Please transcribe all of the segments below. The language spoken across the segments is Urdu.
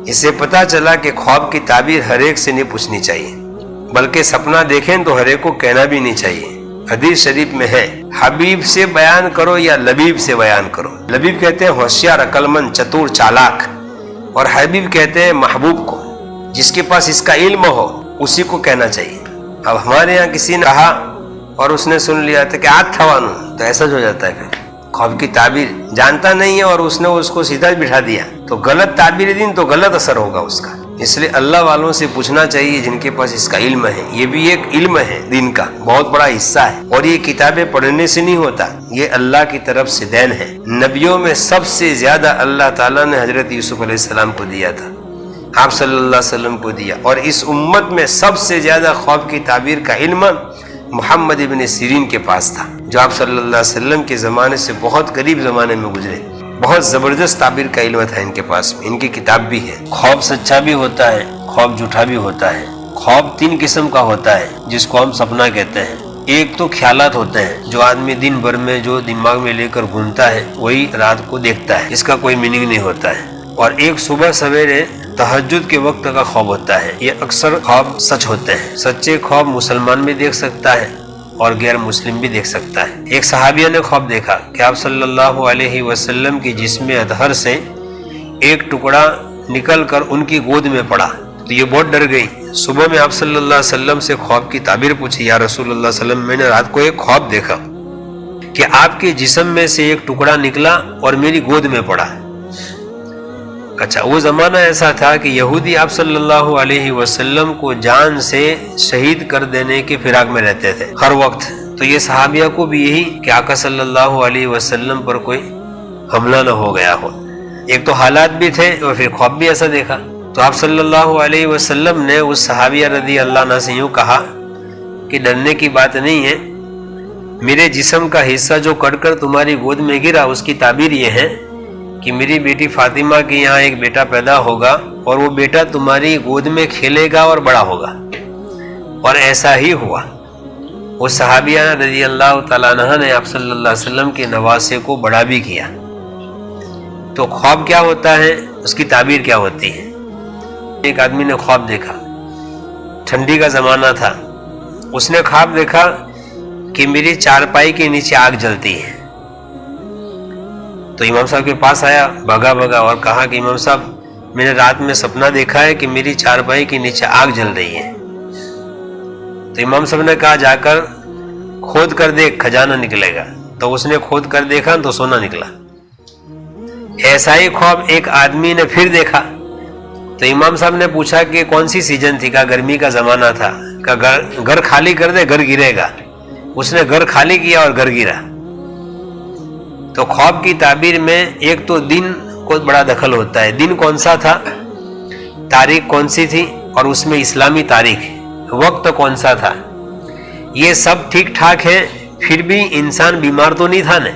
اسے پتہ چلا کہ خواب کی تعبیر ہر ایک سے نہیں پوچھنی چاہیے، بلکہ سپنا دیکھیں تو ہر ایک کو کہنا بھی نہیں چاہیے۔ حدیث شریف میں ہے، حبیب سے بیان کرو یا لبیب سے بیان کرو۔ لبیب کہتے ہیں ہوشیار، عقل مند، چتور، چالاک، اور حبیب کہتے ہیں محبوب کو، جس کے پاس اس کا علم ہو اسی کو کہنا چاہیے۔ اب ہمارے یہاں کسی نے کہا اور اس نے سن لیا تھا کہ آج تھوانو، تو ایسا جو ہو جاتا ہے، پھر خواب کی تعبیر جانتا نہیں ہے اور اس نے اس کو سیدھا بٹھا دیا تو غلط تعبیر دین تو غلط اثر ہوگا اس کا۔ اس لیے اللہ والوں سے پوچھنا چاہیے جن کے پاس اس کا علم ہے۔ یہ بھی ایک علم ہے دین کا، بہت بڑا حصہ ہے، اور یہ کتابیں پڑھنے سے نہیں ہوتا، یہ اللہ کی طرف سے دین ہے۔ نبیوں میں سب سے زیادہ اللہ تعالیٰ نے حضرت یوسف علیہ السلام کو دیا تھا، آپ صلی اللہ علیہ وسلم کو دیا، اور اس امت میں سب سے زیادہ خواب کی تعبیر کا علم محمد ابن سیرین کے پاس تھا، جو آپ صلی اللہ علیہ وسلم کے زمانے سے بہت قریب زمانے میں گزرے۔ بہت زبردست تعبیر کا علم تھا ان کے پاس، ان کی کتاب بھی ہے۔ خواب سچا بھی ہوتا ہے، خواب جھوٹا بھی ہوتا ہے۔ خواب 3 قسم کا ہوتا ہے جس کو ہم سپنا کہتے ہیں۔ ایک تو خیالات ہوتے ہیں، جو آدمی دن بھر میں جو دماغ میں لے کر گھومتا ہے وہی رات کو دیکھتا ہے، اس کا کوئی میننگ نہیں ہوتا ہے۔ اور ایک صبح سویرے تہجد کے وقت کا خواب ہوتا ہے، یہ اکثر خواب سچ ہوتے ہیں۔ سچے خواب مسلمان بھی دیکھ سکتا ہے اور غیر مسلم بھی دیکھ سکتا ہے۔ ایک صحابیہ نے خواب دیکھا کہ آپ صلی اللہ علیہ وسلم کی جسم اطہر سے ایک ٹکڑا نکل کر ان کی گود میں پڑا، تو یہ بہت ڈر گئی۔ صبح میں آپ صلی اللہ علیہ وسلم سے خواب کی تعبیر پوچھی، یا رسول اللہ صلی اللہ علیہ وسلم، میں نے رات کو ایک خواب دیکھا کہ آپ کے جسم میں سے ایک ٹکڑا نکلا اور میری گود میں پڑا۔ اچھا، وہ زمانہ ایسا تھا کہ یہودی آپ صلی اللہ علیہ وسلم کو جان سے شہید کر دینے کے فراق میں رہتے تھے ہر وقت، تو یہ صحابیہ کو بھی یہی کہ آقا صلی اللہ علیہ وسلم پر کوئی حملہ نہ ہو گیا ہو۔ ایک تو حالات بھی تھے اور پھر خواب بھی ایسا دیکھا، تو آپ صلی اللہ علیہ وسلم نے اس صحابیہ رضی اللہ عنہ سے یوں کہا کہ ڈرنے کی بات نہیں ہے، میرے جسم کا حصہ جو کٹ کر تمہاری گود میں گرا، اس کی تعبیر یہ ہے کہ میری بیٹی فاطمہ کے یہاں ایک بیٹا پیدا ہوگا اور وہ بیٹا تمہاری گود میں کھیلے گا اور بڑا ہوگا، اور ایسا ہی ہوا۔ وہ صحابیہ رضی اللہ تعالیٰ عنہ نے آپ صلی اللہ علیہ وسلم کے نواسے کو بڑا بھی کیا۔ تو خواب کیا ہوتا ہے، اس کی تعبیر کیا ہوتی ہے۔ ایک آدمی نے خواب دیکھا، ٹھنڈی کا زمانہ تھا، اس نے خواب دیکھا کہ میری چارپائی کے نیچے آگ جلتی ہے، تو امام صاحب کے پاس آیا بھگا اور کہا کہ امام صاحب، میں نے رات میں سپنا دیکھا ہے کہ میری چارپائی کے نیچے آگ جل رہی ہے۔ تو امام صاحب نے کہا جا کر کھود کر دیکھ، خزانہ نکلے گا۔ تو اس نے کھود کر دیکھا تو سونا نکلا۔ ایسا ہی خواب ایک آدمی نے پھر دیکھا، تو امام صاحب نے پوچھا کہ کون سی سیزن تھی، کہا گرمی کا زمانہ تھا، کہا گھر خالی کر دے، گھر گرے گا۔ اس نے گھر خالی کیا اور گھر گرا۔ تو خواب کی تعبیر میں ایک تو دن کو بڑا دخل ہوتا ہے، دن کون سا تھا، تاریخ کون سی تھی، اور اس میں اسلامی تاریخ، وقت کون سا تھا، یہ سب ٹھیک ٹھاک ہے، پھر بھی انسان بیمار تو نہیں تھا نا،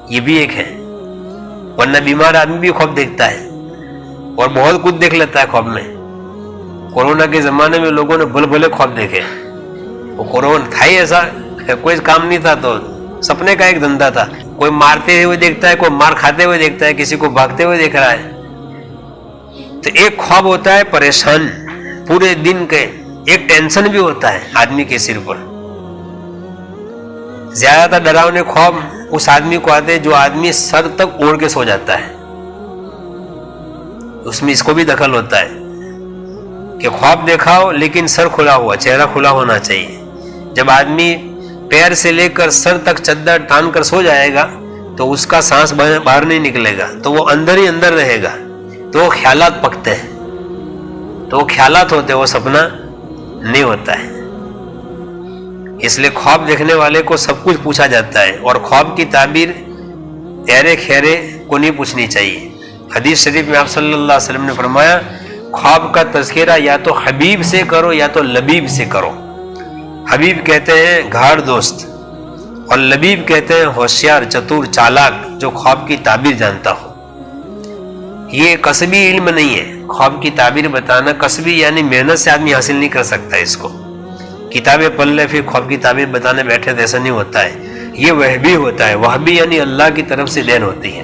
یہ بھی ایک ہے، ورنہ بیمار آدمی بھی خواب دیکھتا ہے اور بہت کچھ دیکھ لیتا ہے خواب میں۔ کورونا کے زمانے میں لوگوں نے بھل بھلے خواب دیکھے، وہ کورونا تھا ہی ایسا، کوئی کام نہیں تھا تو سپنے کا ایک دھندا تھا، کوئی مارتے ہوئے دیکھتا ہے، کوئی مار کھاتے ہوئے دیکھتا ہے، کسی کو بھاگتے ہوئے دیکھ رہا ہے۔ تو ایک خواب ہوتا ہے پریشان پورے دن کے، ایک ٹینشن بھی ہوتا ہے آدمی کے سر پر۔ زیادہ تر ڈراؤنے خواب اس آدمی کو آتے ہیں جو آدمی سر تک اوڑھ کے سو جاتا ہے، اس میں اس کو بھی دخل ہوتا ہے کہ خواب دیکھا ہو لیکن سر کھلا ہوا، چہرہ کھلا ہونا چاہیے۔ جب آدمی پیر سے لے کر سر تک چادر تان کر سو جائے گا تو اس کا سانس باہر نہیں نکلے گا، تو وہ اندر ہی اندر رہے گا، تو وہ خیالات پکتے ہیں، تو وہ خیالات ہوتے ہیں، وہ سپنا نہیں ہوتا ہے۔ اس لیے خواب دیکھنے والے کو سب کچھ پوچھا جاتا ہے، اور خواب کی تعبیر ایرے خیرے کو نہیں پوچھنی چاہیے۔ حدیث شریف میں آپ صلی اللہ علیہ وسلم نے فرمایا خواب کا تذکرہ یا تو حبیب سے کرو یا تو لبیب سے کرو۔ حبیب کہتے ہیں گھاڑ دوست، اور لبیب کہتے ہیں ہوشیار، چتور، چالاک، جو خواب کی تعبیر جانتا ہو۔ یہ کسبی علم نہیں ہے، خواب کی تعبیر بتانا کسبی یعنی محنت سے آدمی حاصل نہیں کر سکتا اس کو، کتابیں پڑھ لے پھر خواب کی تعبیر بتانے بیٹھے تو ایسا نہیں ہوتا ہے، یہ وہبی ہوتا ہے، وہبی یعنی اللہ کی طرف سے دین ہوتی ہے۔